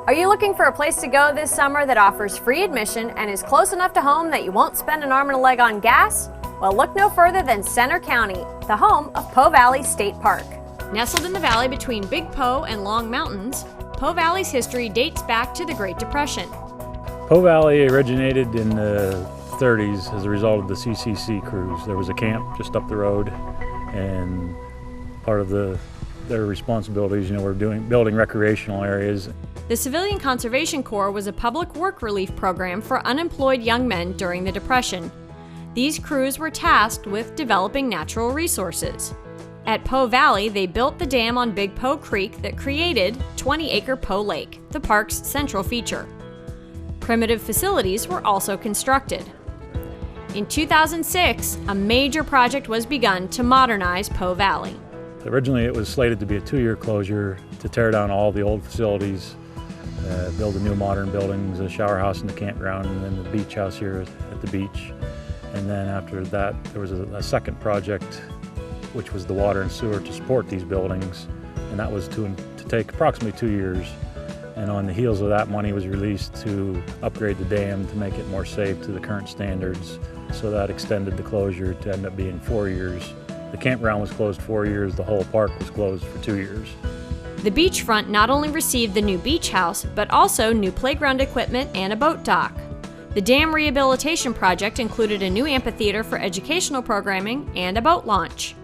Are you looking for a place to go this summer that offers free admission and is close enough to home that you won't spend an arm and a leg on gas? Well, look no further than Center County, the home of POE Valley State Park. Nestled in the valley between Big POE and Long Mountains, POE Valley's history dates back to the Great Depression. POE Valley originated in the 30s as a result of the CCC cruise. There was a camp just up the road, and part of their responsibilities, were building recreational areas. The Civilian Conservation Corps was a public work relief program for unemployed young men during the Depression. These crews were tasked with developing natural resources. At POE Valley, they built the dam on Big POE Creek that created 20-acre POE Lake, the park's central feature. Primitive facilities were also constructed. In 2006, a major project was begun to modernize POE Valley. Originally, it was slated to be a 2-year closure to tear down all the old facilities, build a new modern buildings, a shower house in the campground, and then the beach house here at the beach. And then after that, there was a second project, which was the water and sewer to support these buildings, and that was to take approximately 2 years. And on the heels of that, money was released to upgrade the dam to make it more safe to the current standards, so that extended the closure to end up being 4 years. The campground was closed 4 years, the whole park was closed for 2 years. The beachfront not only received the new beach house, but also new playground equipment and a boat dock. The dam rehabilitation project included a new amphitheater for educational programming and a boat launch.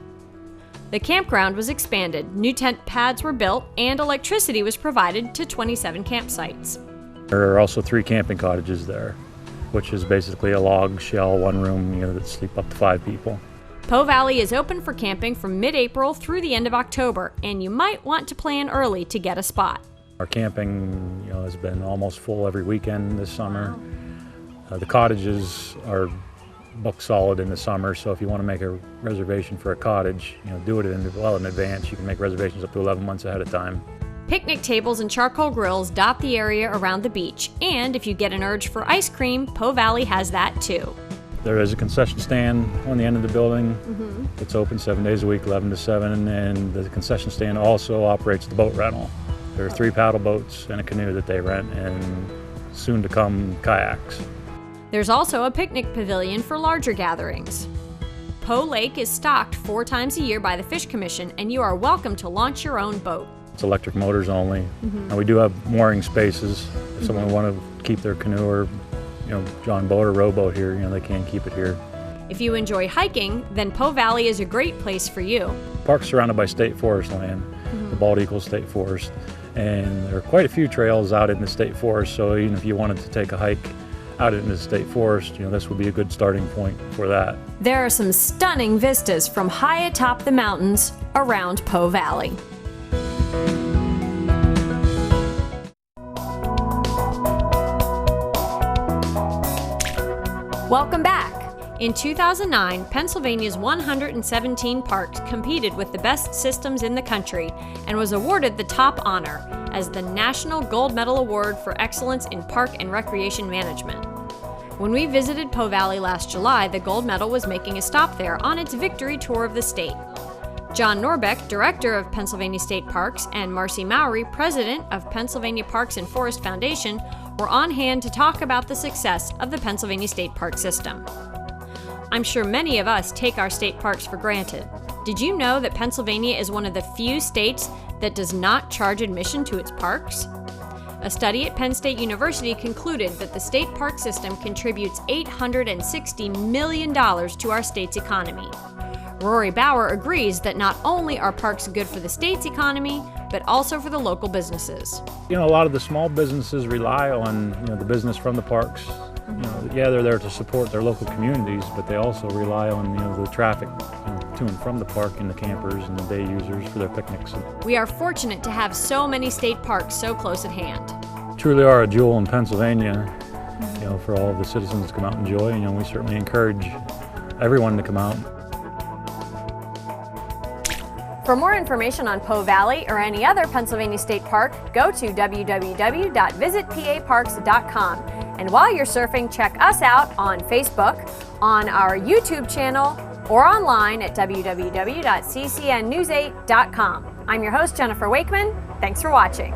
The campground was expanded, new tent pads were built, and electricity was provided to 27 campsites. There are also 3 camping cottages there, which is basically a log shell, one room, that sleep up to 5 people. POE Valley is open for camping from mid-April through the end of October, and you might want to plan early to get a spot. Our camping has been almost full every weekend this summer. The cottages are booked solid in the summer, so if you want to make a reservation for a cottage, do it well in advance. You can make reservations up to 11 months ahead of time. Picnic tables and charcoal grills dot the area around the beach, and if you get an urge for ice cream, POE Valley has that too. There is a concession stand on the end of the building. It's open 7 days a week, 11 to 7, and the concession stand also operates the boat rental. There are 3 paddle boats and a canoe that they rent, and soon to come kayaks. There's also a picnic pavilion for larger gatherings. POE Lake is stocked 4 times a year by the Fish Commission, and you are welcome to launch your own boat. It's electric motors only. And we do have mooring spaces. If someone want to keep their canoe or John boat or rowboat here, they can keep it here. If you enjoy hiking, then POE Valley is a great place for you. The park's surrounded by state forest land, the Bald Eagle State Forest, and there are quite a few trails out in the state forest, so even if you wanted to take a hike out in the state forest, this would be a good starting point for that. There are some stunning vistas from high atop the mountains around POE Valley. Welcome back. In 2009, Pennsylvania's 117 parks competed with the best systems in the country and was awarded the top honor as the National Gold Medal Award for Excellence in Park and Recreation Management. When we visited POE Valley last July, the gold medal was making a stop there on its victory tour of the state. John Norbeck, Director of Pennsylvania State Parks, and Marcy Mowry, President of Pennsylvania Parks and Forest Foundation, were on hand to talk about the success of the Pennsylvania State Park system. I'm sure many of us take our state parks for granted. Did you know that Pennsylvania is one of the few states that does not charge admission to its parks? A study at Penn State University concluded that the state park system contributes $860 million to our state's economy. Rory Bauer agrees that not only are parks good for the state's economy, but also for the local businesses. A lot of the small businesses rely on the business from the parks. They're there to support their local communities, but they also rely on the traffic to and from the park, and the campers and the day users for their picnics. We are fortunate to have so many state parks so close at hand. Truly are a jewel in Pennsylvania, for all of the citizens to come out and enjoy. We certainly encourage everyone to come out. For more information on POE Valley or any other Pennsylvania state park, go to www.visitpaparks.com. And while you're surfing, check us out on Facebook, on our YouTube channel, or online at www.ccnnews8.com. I'm your host, Jennifer Wakeman. Thanks for watching.